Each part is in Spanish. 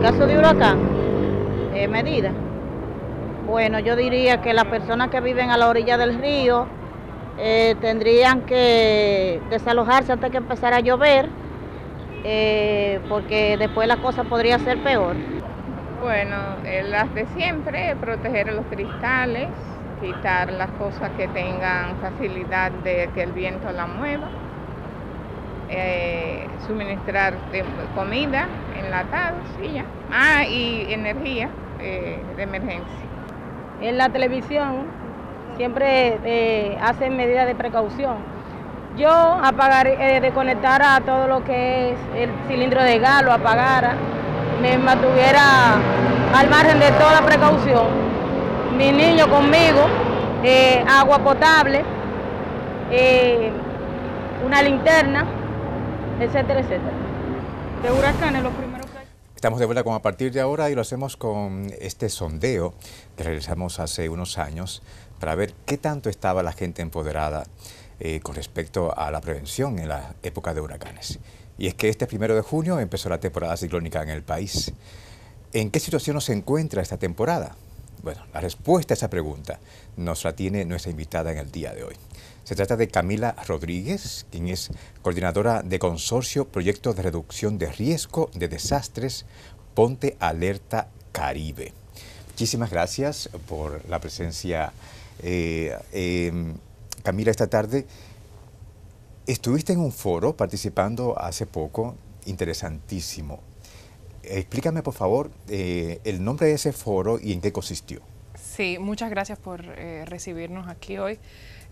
el caso de huracán, medidas. Bueno, yo diría que las personas que viven a la orilla del río tendrían que desalojarse antes que empezara a llover, porque después la cosa podría ser peor. Bueno, las de siempre, proteger los cristales, quitar las cosas que tengan facilidad de que el viento la mueva, suministrar comida, enlatados y ya. Y energía de emergencia. En la televisión siempre hacen medidas de precaución. Yo desconectara todo lo que es el cilindro de gas, lo apagara, me mantuviera al margen de toda precaución. Mi niño conmigo, agua potable, una linterna, etcétera, etcétera. De huracanes, lo primero que hay. Estamos de vuelta con A Partir de Ahora y lo hacemos con este sondeo que realizamos hace unos años para ver qué tanto estaba la gente empoderada con respecto a la prevención en la época de huracanes. Y es que este 1 de junio empezó la temporada ciclónica en el país. ¿En qué situación se encuentra esta temporada? Bueno, la respuesta a esa pregunta nos la tiene nuestra invitada en el día de hoy. Se trata de Camila Rodríguez, quien es coordinadora de Consorcio Proyecto de Reducción de Riesgo de Desastres Ponte Alerta Caribe. Muchísimas gracias por la presencia, Camila, esta tarde. Estuviste en un foro participando hace poco, interesantísimo. Explícame, por favor, el nombre de ese foro y en qué consistió. Sí, muchas gracias por recibirnos aquí hoy.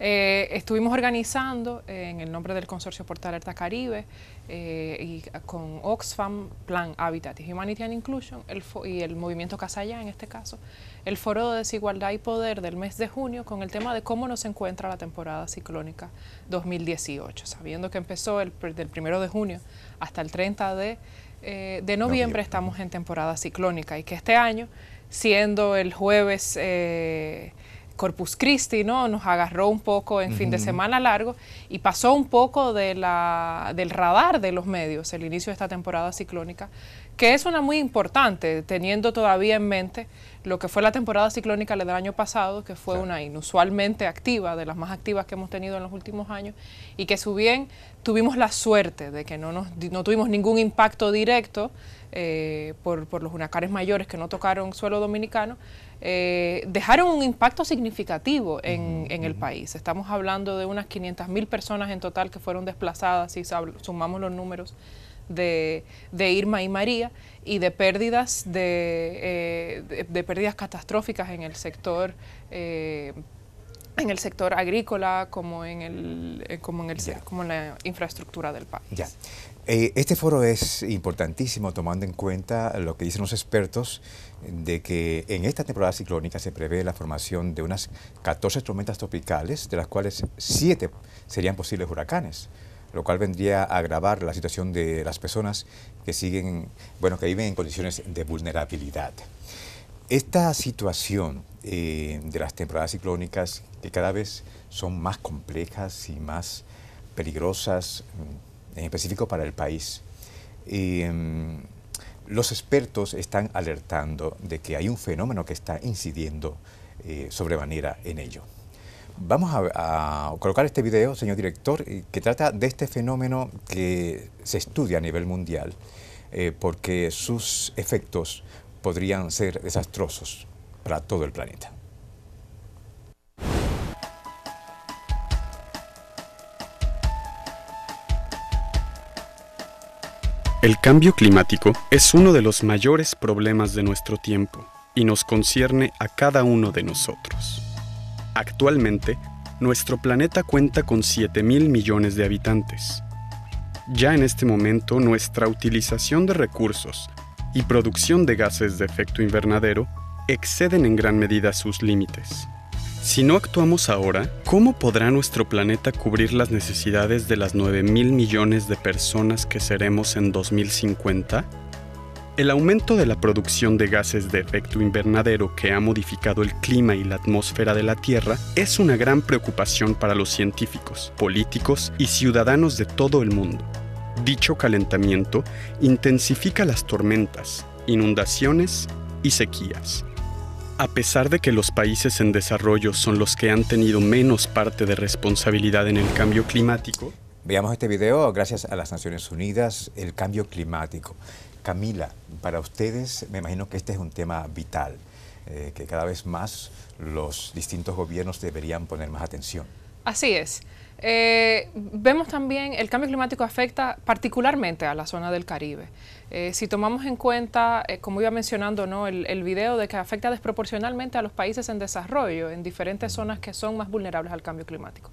Estuvimos organizando en el nombre del Consorcio Ponte Alerta Caribe y con Oxfam, Plan Habitat y Humanity and Inclusion y el Movimiento Casaya, en este caso, el Foro de Desigualdad y Poder del mes de junio con el tema de cómo nos encuentra la temporada ciclónica 2018, sabiendo que empezó del 1 de junio hasta el 30 de noviembre estamos en temporada ciclónica y que este año, siendo el jueves Corpus Christi, ¿no? Nos agarró un poco en fin de semana largo y pasó un poco del radar de los medios el inicio de esta temporada ciclónica, que es una muy importante, teniendo todavía en mente lo que fue la temporada ciclónica del año pasado, que fue una inusualmente activa, de las más activas que hemos tenido en los últimos años, y que si bien tuvimos la suerte de que no tuvimos ningún impacto directo por los huracanes mayores que no tocaron suelo dominicano, dejaron un impacto significativo en el país. Estamos hablando de unas 500.000 personas en total que fueron desplazadas, si sumamos los números de Irma y María, y de pérdidas de pérdidas catastróficas en el sector agrícola como en la infraestructura del país. Ya. Este foro es importantísimo tomando en cuenta lo que dicen los expertos de que en esta temporada ciclónica se prevé la formación de unas 14 tormentas tropicales, de las cuales 7 serían posibles huracanes, lo cual vendría a agravar la situación de las personas que viven en condiciones de vulnerabilidad. Esta situación de las temporadas ciclónicas, que cada vez son más complejas y más peligrosas, en específico para el país, los expertos están alertando de que hay un fenómeno que está incidiendo sobremanera en ello. Vamos a colocar este video, señor director, que trata de este fenómeno que se estudia a nivel mundial, porque sus efectos podrían ser desastrosos para todo el planeta. El cambio climático es uno de los mayores problemas de nuestro tiempo y nos concierne a cada uno de nosotros. Actualmente, nuestro planeta cuenta con 7.000 millones de habitantes. Ya en este momento, nuestra utilización de recursos y producción de gases de efecto invernadero exceden en gran medida sus límites. Si no actuamos ahora, ¿cómo podrá nuestro planeta cubrir las necesidades de las 9.000 millones de personas que seremos en 2050? El aumento de la producción de gases de efecto invernadero que ha modificado el clima y la atmósfera de la Tierra es una gran preocupación para los científicos, políticos y ciudadanos de todo el mundo. Dicho calentamiento intensifica las tormentas, inundaciones y sequías. A pesar de que los países en desarrollo son los que han tenido menos parte de responsabilidad en el cambio climático. Veamos este video gracias a las Naciones Unidas, el cambio climático. Camila, para ustedes me imagino que este es un tema vital, que cada vez más los distintos gobiernos deberían poner más atención. Así es. Vemos también el cambio climático afecta particularmente a la zona del Caribe. Si tomamos en cuenta, como iba mencionando, ¿no?, el video de que afecta desproporcionalmente a los países en desarrollo, en diferentes zonas que son más vulnerables al cambio climático.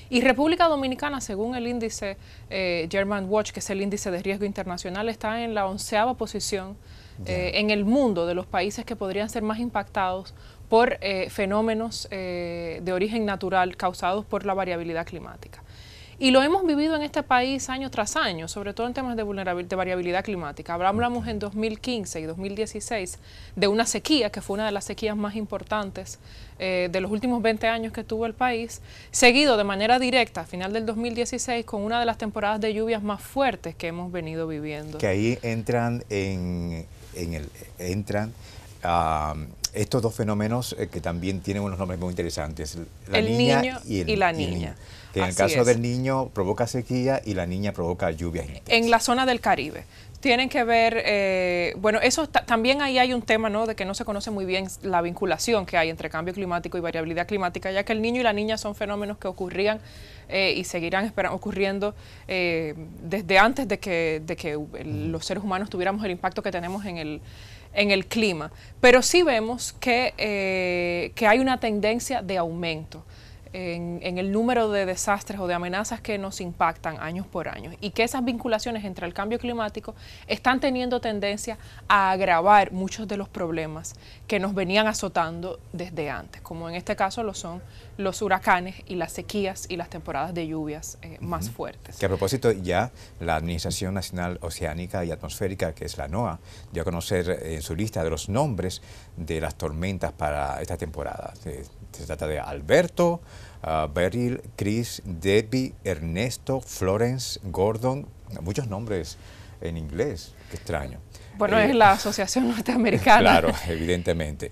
Y República Dominicana, según el índice Germanwatch, que es el índice de riesgo internacional, está en la 11ª posición en el mundo de los países que podrían ser más impactados por fenómenos de origen natural causados por la variabilidad climática. Y lo hemos vivido en este país año tras año, sobre todo en temas de variabilidad climática. Hablamos en 2015 y 2016 de una sequía, que fue una de las sequías más importantes de los últimos 20 años que tuvo el país, seguido de manera directa a final del 2016 con una de las temporadas de lluvias más fuertes que hemos venido viviendo. Que ahí entran estos dos fenómenos que también tienen unos nombres muy interesantes, el niño y la niña. Que en el caso del niño provoca sequía y la niña provoca lluvias intensas. En la zona del Caribe. Tienen que ver, bueno, eso también ahí hay un tema, ¿no?, de que no se conoce muy bien la vinculación que hay entre cambio climático y variabilidad climática, ya que el niño y la niña son fenómenos que ocurrían y seguirán ocurriendo desde antes de que los seres humanos tuviéramos el impacto que tenemos en el clima. Pero sí vemos que hay una tendencia de aumento en el número de desastres o de amenazas que nos impactan año por año, y que esas vinculaciones entre el cambio climático están teniendo tendencia a agravar muchos de los problemas que nos venían azotando desde antes, como en este caso lo son los huracanes y las sequías y las temporadas de lluvias más fuertes. Que a propósito, ya la Administración Nacional Oceánica y Atmosférica, que es la NOAA, dio a conocer en su lista de los nombres de las tormentas para esta temporada. Se trata de Alberto, Beryl, Chris, Debbie, Ernesto, Florence, Gordon, muchos nombres en inglés, qué extraño. Bueno, es la Asociación Norteamericana. Claro, evidentemente.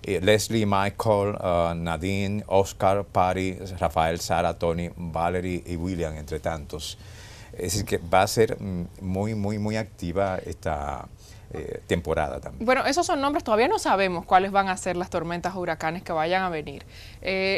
Leslie, Michael, Nadine, Oscar, Patty, Rafael, Sara, Tony, Valerie y William, entre tantos. Es decir, que va a ser muy activa esta temporada también. Bueno, esos son nombres, todavía no sabemos cuáles van a ser las tormentas o huracanes que vayan a venir.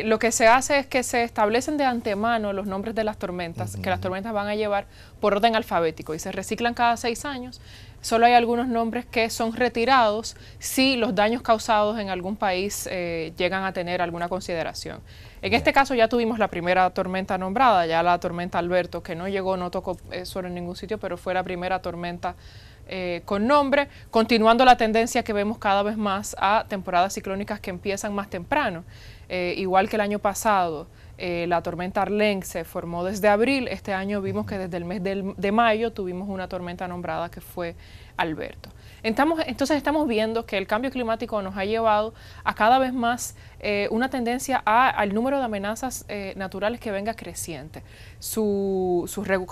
Lo que se hace es que se establecen de antemano los nombres de las tormentas, que las tormentas van a llevar por orden alfabético y se reciclan cada 6 años. Solo hay algunos nombres que son retirados si los daños causados en algún país llegan a tener alguna consideración. En este caso ya tuvimos la primera tormenta nombrada, ya la tormenta Alberto, que no llegó, no tocó suelo en ningún sitio, pero fue la primera tormenta con nombre, continuando la tendencia que vemos cada vez más a temporadas ciclónicas que empiezan más temprano. Igual que el año pasado, la tormenta Arlene se formó desde abril. Este año vimos que desde el mes de mayo tuvimos una tormenta nombrada que fue Alberto. Entonces estamos viendo que el cambio climático nos ha llevado a cada vez más una tendencia al número de amenazas naturales que venga creciente,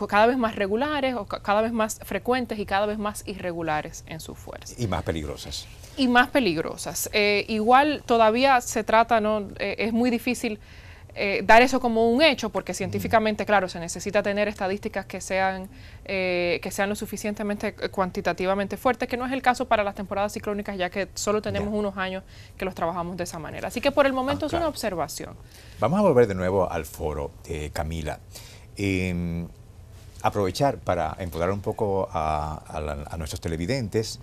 cada vez más regulares, o cada vez más frecuentes y cada vez más irregulares en su fuerza. Y más peligrosas. Y más peligrosas. Igual todavía se trata, ¿no? Es muy difícil dar eso como un hecho, porque científicamente, claro, se necesita tener estadísticas que sean lo suficientemente cuantitativamente fuertes, que no es el caso para las temporadas ciclónicas, ya que solo tenemos unos años que los trabajamos de esa manera. Así que por el momento es una observación. Vamos a volver de nuevo al foro, Camila. Aprovechar para empoderar un poco a nuestros televidentes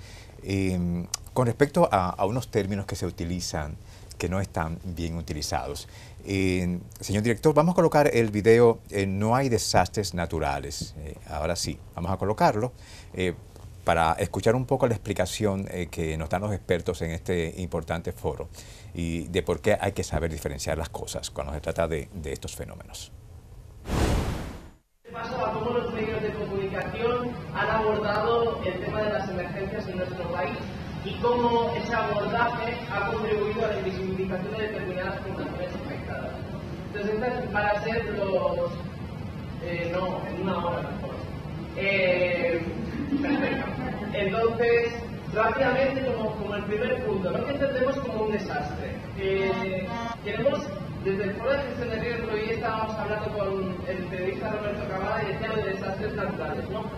con respecto a unos términos que se utilizan que no están bien utilizados. Señor director, vamos a colocar el video No hay desastres naturales. Ahora sí, vamos a colocarlo para escuchar un poco la explicación que nos dan los expertos en este importante foro y de por qué hay que saber diferenciar las cosas cuando se trata de estos fenómenos. ¿Qué pasa a cómo los medios de comunicación han abordado el tema de las emergencias en nuestro país y cómo ese abordaje ha contribuido a la invisibilización de determinadas poblaciones afectadas? Entonces, para hacer los... no, en una hora mejor. Perfecto. Entonces, Rápidamente, como el primer punto, ¿no? ¿Qué entendemos como un desastre? Queremos, desde el Foro de Gestión de Riesgo, hoy estábamos hablando con el periodista Roberto Cavada y decía de desastres naturales, ¿no?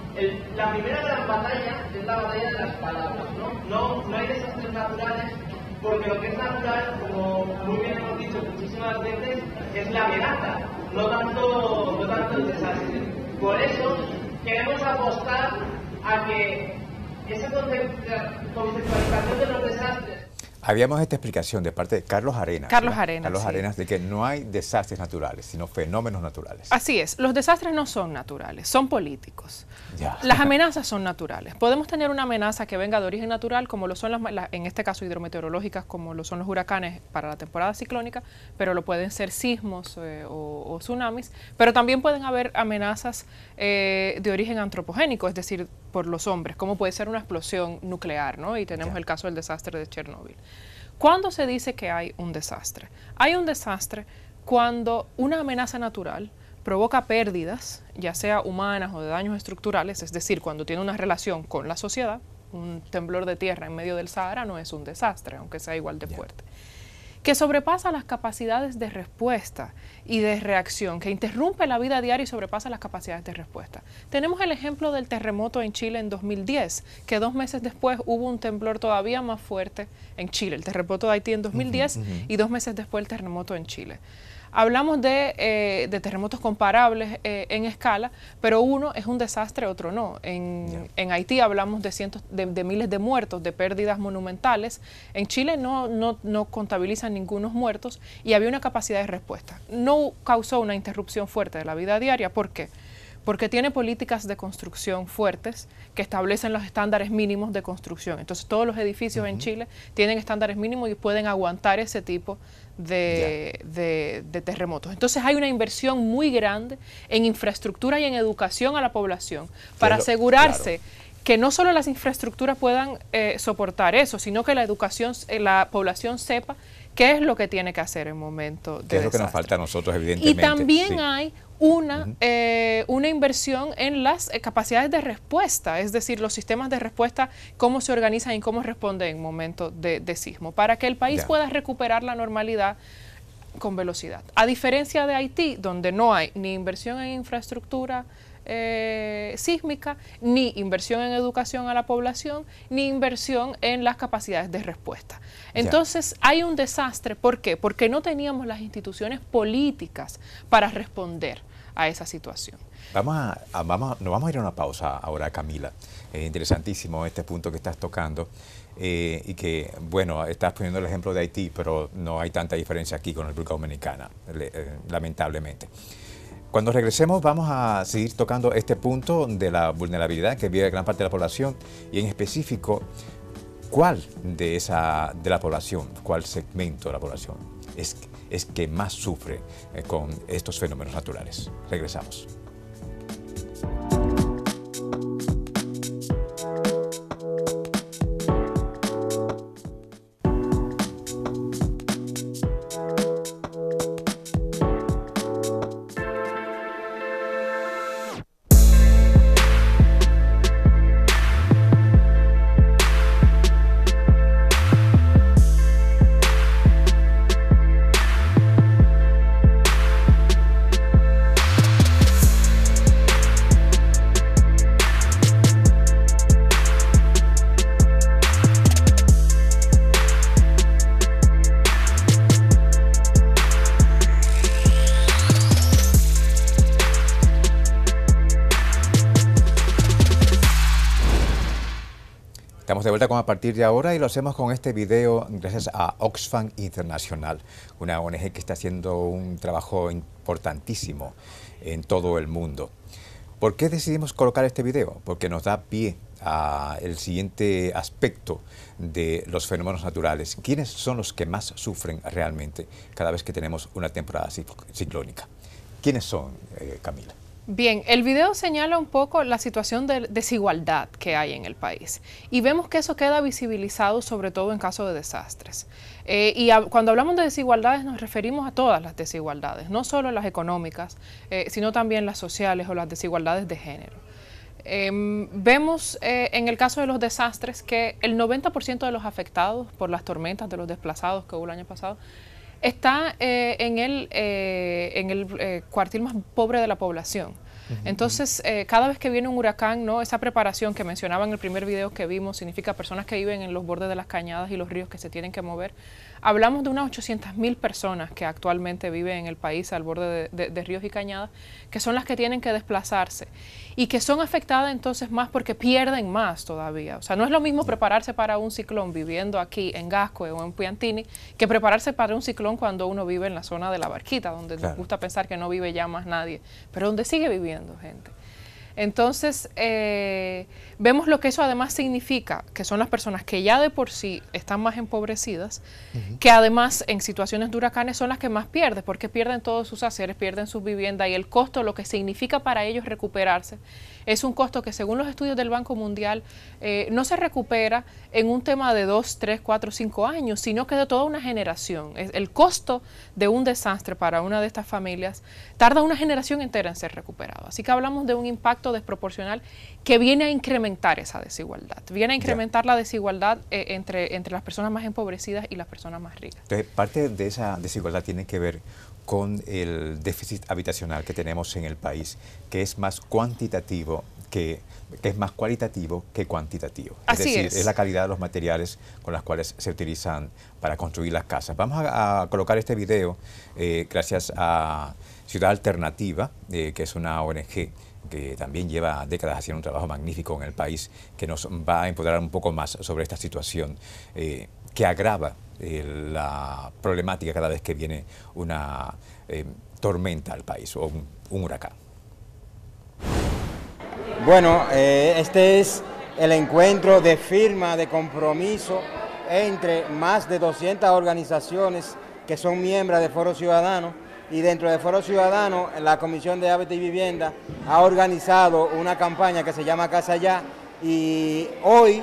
La primera gran batalla es la batalla de las palabras, ¿no? No hay desastres naturales, porque lo que es natural, como muy bien hemos dicho muchísimas veces, es la amenaza, no tanto el desastre. Por eso queremos apostar a que esa conceptualización de los desastres. Habíamos esta explicación de parte de Carlos Arenas. Carlos Arenas, Carlos sí. Arenas, de que no hay desastres naturales, sino fenómenos naturales. Así es, los desastres no son naturales, son políticos. Ya. Las amenazas son naturales. Podemos tener una amenaza que venga de origen natural, como lo son en este caso hidrometeorológicas, como lo son los huracanes para la temporada ciclónica, pero lo pueden ser sismos o tsunamis, pero también pueden haber amenazas de origen antropogénico, es decir, por los hombres, como puede ser una explosión nuclear, ¿no? Y tenemos el caso del desastre de Chernóbil. ¿Cuándo se dice que hay un desastre? Hay un desastre cuando una amenaza natural provoca pérdidas, ya sea humanas o de daños estructurales, es decir, cuando tiene una relación con la sociedad. Un temblor de tierra en medio del Sahara no es un desastre, aunque sea igual de fuerte. Que sobrepasa las capacidades de respuesta y de reacción, que interrumpe la vida diaria y sobrepasa las capacidades de respuesta. Tenemos el ejemplo del terremoto en Chile en 2010, que 2 meses después hubo un temblor todavía más fuerte en Chile, el terremoto de Haití en 2010 y 2 meses después el terremoto en Chile. Hablamos de terremotos comparables en escala, pero uno es un desastre, otro no. En Haití hablamos de cientos de miles de muertos, de pérdidas monumentales. En Chile no contabilizan ningunos muertos y había una capacidad de respuesta. No causó una interrupción fuerte de la vida diaria. ¿Por qué? Porque tiene políticas de construcción fuertes que establecen los estándares mínimos de construcción. Entonces todos los edificios en Chile tienen estándares mínimos y pueden aguantar ese tipo de terremotos. Entonces hay una inversión muy grande en infraestructura y en educación a la población para asegurarse que no solo las infraestructuras puedan soportar eso, sino que la población sepa qué es lo que tiene que hacer en momento de desastre. Es lo que nos falta a nosotros, evidentemente. Y también hay una inversión en las capacidades de respuesta, es decir, los sistemas de respuesta, cómo se organizan y cómo responden en momentos de sismo, para que el país pueda recuperar la normalidad con velocidad. A diferencia de Haití, donde no hay ni inversión en infraestructura sísmica, ni inversión en educación a la población, ni inversión en las capacidades de respuesta. Entonces hay un desastre. ¿Por qué? Porque no teníamos las instituciones políticas para responder a esa situación. Nos vamos a ir a una pausa ahora, Camila. Interesantísimo este punto que estás tocando y que, bueno, estás poniendo el ejemplo de Haití, pero no hay tanta diferencia aquí con la República Dominicana, lamentablemente. Cuando regresemos vamos a seguir tocando este punto de la vulnerabilidad que vive gran parte de la población y en específico, ¿cuál de la población, cuál segmento de la población es que más sufre con estos fenómenos naturales? Regresamos. Estamos de vuelta con A Partir de Ahora y lo hacemos con este video gracias a Oxfam Internacional, una ONG que está haciendo un trabajo importantísimo en todo el mundo. ¿Por qué decidimos colocar este video? Porque nos da pie al siguiente aspecto de los fenómenos naturales. ¿Quiénes son los que más sufren realmente cada vez que tenemos una temporada ciclónica? ¿Quiénes son, Camila? Bien, el video señala un poco la situación de desigualdad que hay en el país y vemos que eso queda visibilizado sobre todo en caso de desastres. Cuando hablamos de desigualdades nos referimos a todas las desigualdades, no solo las económicas, sino también las sociales o las desigualdades de género. Vemos en el caso de los desastres que el 90% de los afectados por las tormentas, de los desplazados que hubo el año pasado, está en el cuartil más pobre de la población. Entonces, cada vez que viene un huracán, ¿no? Esa preparación que mencionaba en el primer video que vimos significa personas que viven en los bordes de las cañadas y los ríos que se tienen que mover. Hablamos de unas 800.000 personas que actualmente viven en el país al borde de ríos y cañadas, que son las que tienen que desplazarse y que son afectadas entonces más porque pierden más todavía. O sea, no es lo mismo prepararse para un ciclón viviendo aquí en Gascue o en Piantini que prepararse para un ciclón cuando uno vive en la zona de La Barquita, donde nos gusta pensar que no vive ya más nadie, pero donde sigue viviendo gente. Entonces, vemos lo que eso además significa, que son las personas que ya de por sí están más empobrecidas, que además en situaciones de huracanes son las que más pierden, porque pierden todos sus haceres, pierden sus viviendas y el costo, lo que significa para ellos recuperarse, es un costo que según los estudios del Banco Mundial no se recupera en un tema de 2, 3, 4, 5 años, sino que de toda una generación. El costo de un desastre para una de estas familias tarda una generación entera en ser recuperado. Así que hablamos de un impacto desproporcional que viene a incrementar esa desigualdad, viene a incrementar la desigualdad entre las personas más empobrecidas y las personas más ricas. Entonces, parte de esa desigualdad tiene que ver con el déficit habitacional que tenemos en el país, que es más cuantitativo que es más cualitativo que cuantitativo. Así es la calidad de los materiales con los cuales se utilizan para construir las casas. Vamos a colocar este video gracias a Ciudad Alternativa, que es una ONG que también lleva décadas haciendo un trabajo magnífico en el país, que nos va a empoderar un poco más sobre esta situación que agrava la problemática cada vez que viene una tormenta al país o un huracán. Bueno, este es el encuentro de firma de compromiso entre más de 200 organizaciones que son miembros de Foro Ciudadano, y dentro de Foro Ciudadano la Comisión de Hábitat y Vivienda ha organizado una campaña que se llama Casa Ya, y hoy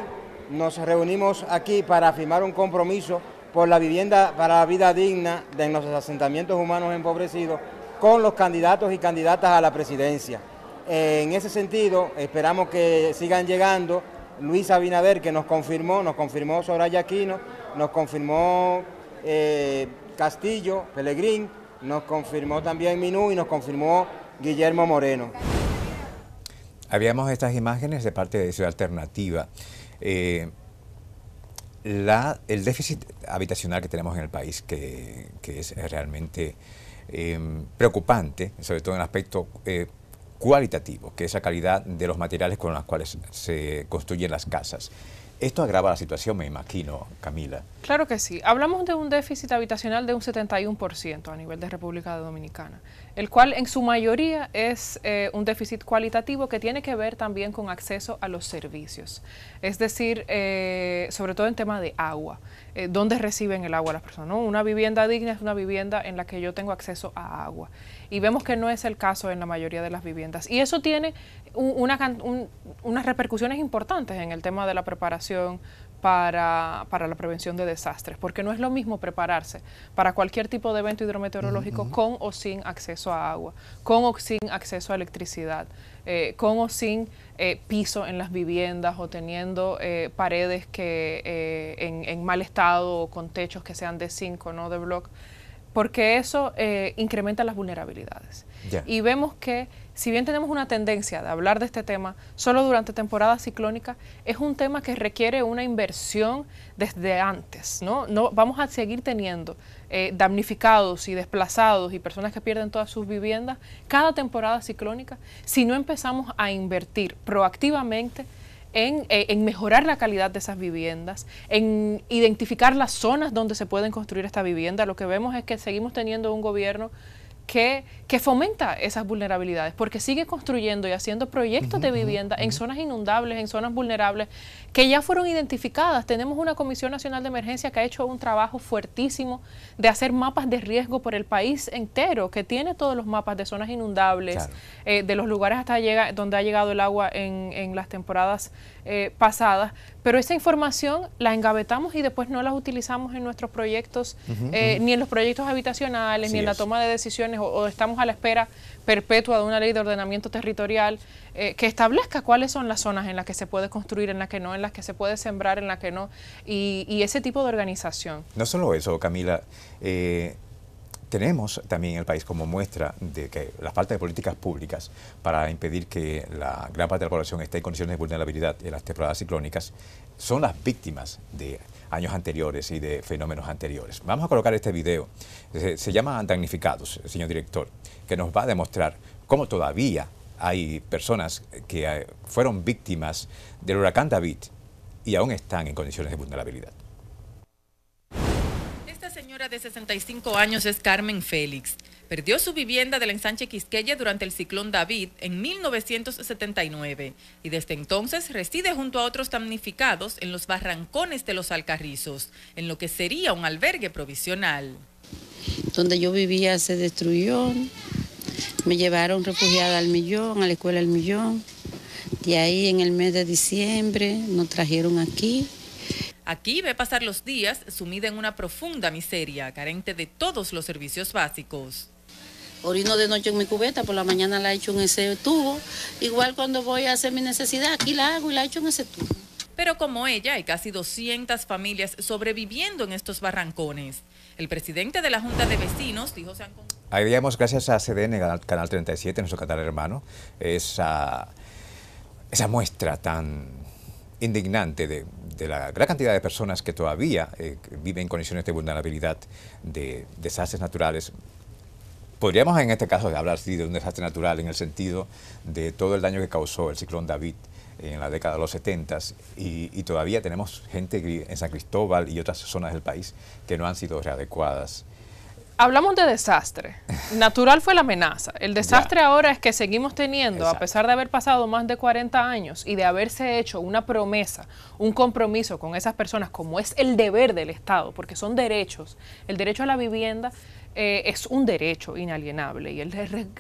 nos reunimos aquí para firmar un compromiso por la vivienda para la vida digna de los asentamientos humanos empobrecidos con los candidatos y candidatas a la presidencia. En ese sentido, esperamos que sigan llegando. Luis Abinader, que nos confirmó Soraya Aquino, nos confirmó Castillo, Pelegrín, nos confirmó también Minú y nos confirmó Guillermo Moreno. Habíamos estas imágenes de parte de Ciudad Alternativa. El déficit habitacional que tenemos en el país, que es realmente preocupante, sobre todo en el aspecto cualitativo, que es la calidad de los materiales con los cuales se construyen las casas. Esto agrava la situación, me imagino, Camila. Claro que sí. Hablamos de un déficit habitacional de un 71% a nivel de República Dominicana, el cual en su mayoría es un déficit cualitativo que tiene que ver también con acceso a los servicios. Es decir, sobre todo en tema de agua, dónde reciben el agua las personas, ¿no? Una vivienda digna es una vivienda en la que yo tengo acceso a agua. Y vemos que no es el caso en la mayoría de las viviendas. Y eso tiene unas repercusiones importantes en el tema de la preparación para la prevención de desastres, porque no es lo mismo prepararse para cualquier tipo de evento hidrometeorológico con o sin acceso a agua, con o sin acceso a electricidad, con o sin piso en las viviendas o teniendo paredes que en mal estado o con techos que sean de zinc o no de block, porque eso incrementa las vulnerabilidades. Y vemos que si bien tenemos una tendencia de hablar de este tema solo durante temporada ciclónica, es un tema que requiere una inversión desde antes, ¿no? Vamos a seguir teniendo damnificados y desplazados y personas que pierden todas sus viviendas cada temporada ciclónica si no empezamos a invertir proactivamente en mejorar la calidad de esas viviendas, en identificar las zonas donde se pueden construir esta vivienda. Lo que vemos es que seguimos teniendo un gobierno que fomenta esas vulnerabilidades, porque sigue construyendo y haciendo proyectos de vivienda en zonas inundables, en zonas vulnerables, que ya fueron identificadas. Tenemos una Comisión Nacional de Emergencia que ha hecho un trabajo fuertísimo de hacer mapas de riesgo por el país entero, que tiene todos los mapas de zonas inundables, de los lugares hasta donde ha llegado el agua en las temporadas pasadas, pero esa información la engavetamos y después no la utilizamos en nuestros proyectos, ni en los proyectos habitacionales, ni en la toma de decisiones condiciones o estamos a la espera perpetua de una ley de ordenamiento territorial que establezca cuáles son las zonas en las que se puede construir, en las que no, en las que se puede sembrar, en las que no, y ese tipo de organización. No solo eso, Camila, tenemos también en el país como muestra de que la falta de políticas públicas para impedir que la gran parte de la población esté en condiciones de vulnerabilidad en las temporadas ciclónicas son las víctimas de años anteriores y de fenómenos anteriores. Vamos a colocar este video, se llama Damnificados, señor director, que nos va a demostrar cómo todavía hay personas que fueron víctimas del huracán David y aún están en condiciones de vulnerabilidad. Esta señora de 65 años es Carmen Félix. Perdió su vivienda del ensanche Quisqueya durante el ciclón David en 1979 y desde entonces reside junto a otros damnificados en los barrancones de los Alcarrizos, en lo que sería un albergue provisional. Donde yo vivía se destruyó, me llevaron refugiada al Millón, a la escuela El Millón. De ahí en el mes de diciembre nos trajeron aquí. Aquí ve pasar los días sumida en una profunda miseria, carente de todos los servicios básicos. Orino de noche en mi cubeta, por la mañana la echo en ese tubo. Igual cuando voy a hacer mi necesidad, aquí la hago y la echo en ese tubo. Pero como ella, hay casi 200 familias sobreviviendo en estos barrancones. El presidente de la Junta de Vecinos dijo... Ahí veíamos, gracias a CDN, Canal 37, nuestro canal hermano, esa muestra tan indignante de la gran cantidad de personas que todavía viven en condiciones de vulnerabilidad de desastres naturales. Podríamos en este caso hablar sí, de un desastre natural en el sentido de todo el daño que causó el ciclón David en la década de los 70 y todavía tenemos gente en San Cristóbal y otras zonas del país que no han sido readecuadas. Hablamos de desastre. Natural fue la amenaza. El desastre ahora es que seguimos teniendo, exacto, a pesar de haber pasado más de 40 años y de haberse hecho una promesa, un compromiso con esas personas, como es el deber del Estado, porque son derechos. El derecho a la vivienda es un derecho inalienable y es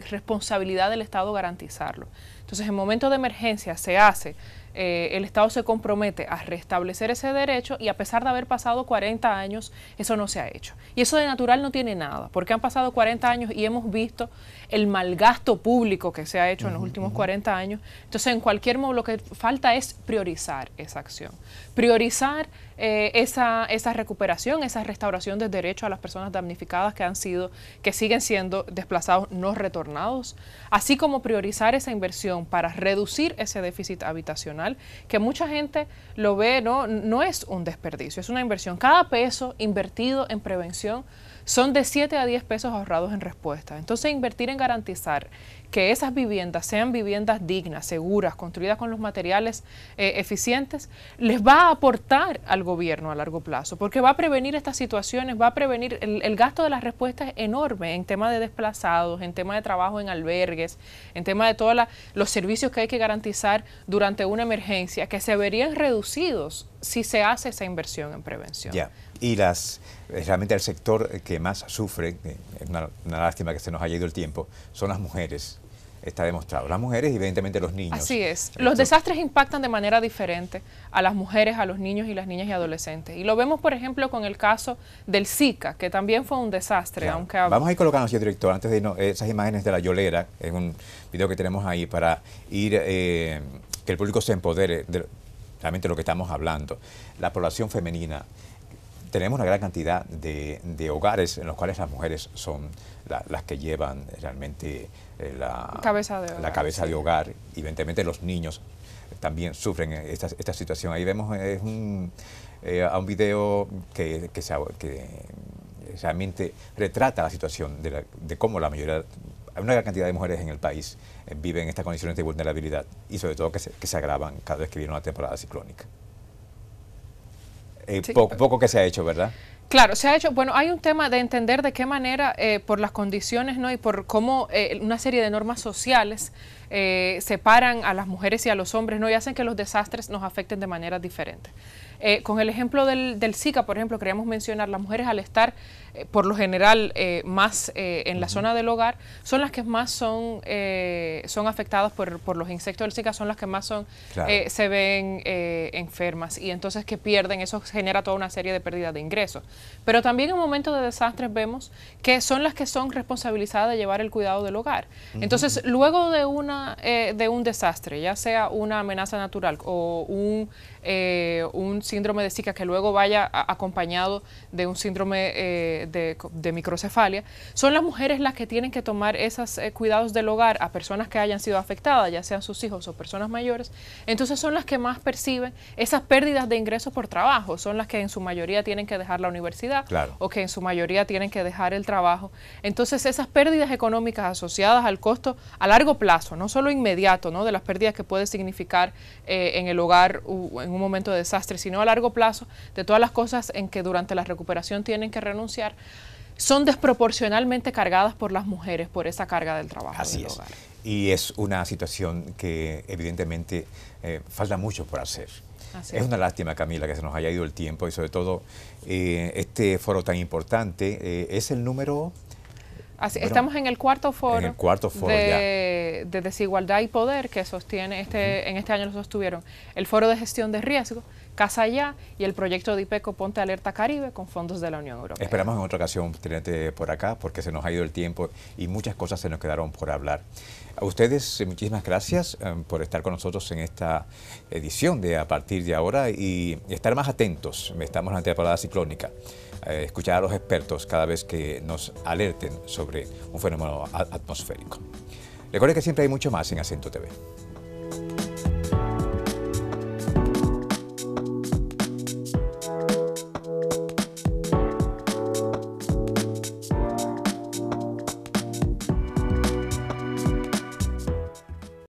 responsabilidad del Estado garantizarlo. Entonces, en momentos de emergencia se hace, el Estado se compromete a restablecer ese derecho y a pesar de haber pasado 40 años, eso no se ha hecho. Y eso de natural no tiene nada, porque han pasado 40 años y hemos visto el malgasto público que se ha hecho en los últimos 40 años. Entonces, en cualquier modo, lo que falta es priorizar esa acción, priorizar esa recuperación, esa restauración de derechos a las personas damnificadas que siguen siendo desplazados no retornados, así como priorizar esa inversión para reducir ese déficit habitacional, que mucha gente lo ve, no es un desperdicio, es una inversión. Cada peso invertido en prevención son de 7 a 10 pesos ahorrados en respuesta. Entonces, invertir en garantizar que esas viviendas sean viviendas dignas, seguras, construidas con los materiales eficientes, les va a aportar al gobierno a largo plazo, porque va a prevenir estas situaciones, va a prevenir el gasto de las respuestas enorme en tema de desplazados, en tema de trabajo en albergues, en tema de todos los servicios que hay que garantizar durante una emergencia, que se verían reducidos si se hace esa inversión en prevención. Ya. Y realmente el sector que más sufre, es una lástima que se nos haya ido el tiempo, son las mujeres. Está demostrado. Las mujeres y evidentemente los niños. Así es. Los desastres impactan de manera diferente a las mujeres, a los niños y las niñas y adolescentes. Y lo vemos, por ejemplo, con el caso del Zika, que también fue un desastre. Claro. Aunque vamos a ir colocando, señor director, antes de irnos, esas imágenes de la Yolera, es un video que tenemos ahí para ir, que el público se empodere de realmente lo que estamos hablando. La población femenina. Tenemos una gran cantidad de hogares en los cuales las mujeres son las que llevan realmente la cabeza de hogar. Y evidentemente los niños también sufren esta situación. Ahí vemos a un video que realmente retrata la situación de cómo la mayoría, una gran cantidad de mujeres en el país viven en estas condiciones de vulnerabilidad y sobre todo que se agravan cada vez que viene una temporada ciclónica. Sí. Poco que se ha hecho, ¿verdad? Claro, se ha hecho. Bueno, hay un tema de entender de qué manera, por las condiciones, ¿no? Y por cómo una serie de normas sociales separan a las mujeres y a los hombres, ¿no? Y hacen que los desastres nos afecten de manera diferente. Con el ejemplo del Zika, por ejemplo, queríamos mencionar, las mujeres al estar por lo general más en la zona del hogar, son las que más son afectadas por los insectos del Zika, son las que más se ven enfermas, y entonces que pierden, eso genera toda una serie de pérdidas de ingresos. Pero también en momentos de desastres vemos que son las que son responsabilizadas de llevar el cuidado del hogar. Entonces, luego de un desastre, ya sea una amenaza natural o un síndrome de Zika que luego vaya acompañado de un síndrome de microcefalia, son las mujeres las que tienen que tomar esos cuidados del hogar a personas que hayan sido afectadas, ya sean sus hijos o personas mayores. Entonces son las que más perciben esas pérdidas de ingresos por trabajo, son las que en su mayoría tienen que dejar la universidad o que en su mayoría tienen que dejar el trabajo. Entonces esas pérdidas económicas asociadas al costo a largo plazo, no solo inmediato, ¿no?, de las pérdidas que puede significar en el hogar en un momento de desastre, sino a largo plazo de todas las cosas en que durante la recuperación tienen que renunciar, son desproporcionalmente cargadas por las mujeres por esa carga del trabajo del hogar. Y es una situación que evidentemente falta mucho por hacer. Es una lástima, Camila, que se nos haya ido el tiempo y sobre todo este foro tan importante. ¿Es el número? Así, bueno, estamos en el cuarto foro, de desigualdad y poder que sostiene, en este año lo sostuvieron el Foro de Gestión de Riesgo, Casa Ya y el proyecto de IPECO Ponte Alerta Caribe con fondos de la Unión Europea. Esperamos en otra ocasión tenerte por acá porque se nos ha ido el tiempo y muchas cosas se nos quedaron por hablar. A ustedes muchísimas gracias por estar con nosotros en esta edición de A Partir de Ahora y estar más atentos. Estamos ante la temporada ciclónica. Escuchar a los expertos cada vez que nos alerten sobre un fenómeno atmosférico. Recuerden que siempre hay mucho más en Acento TV.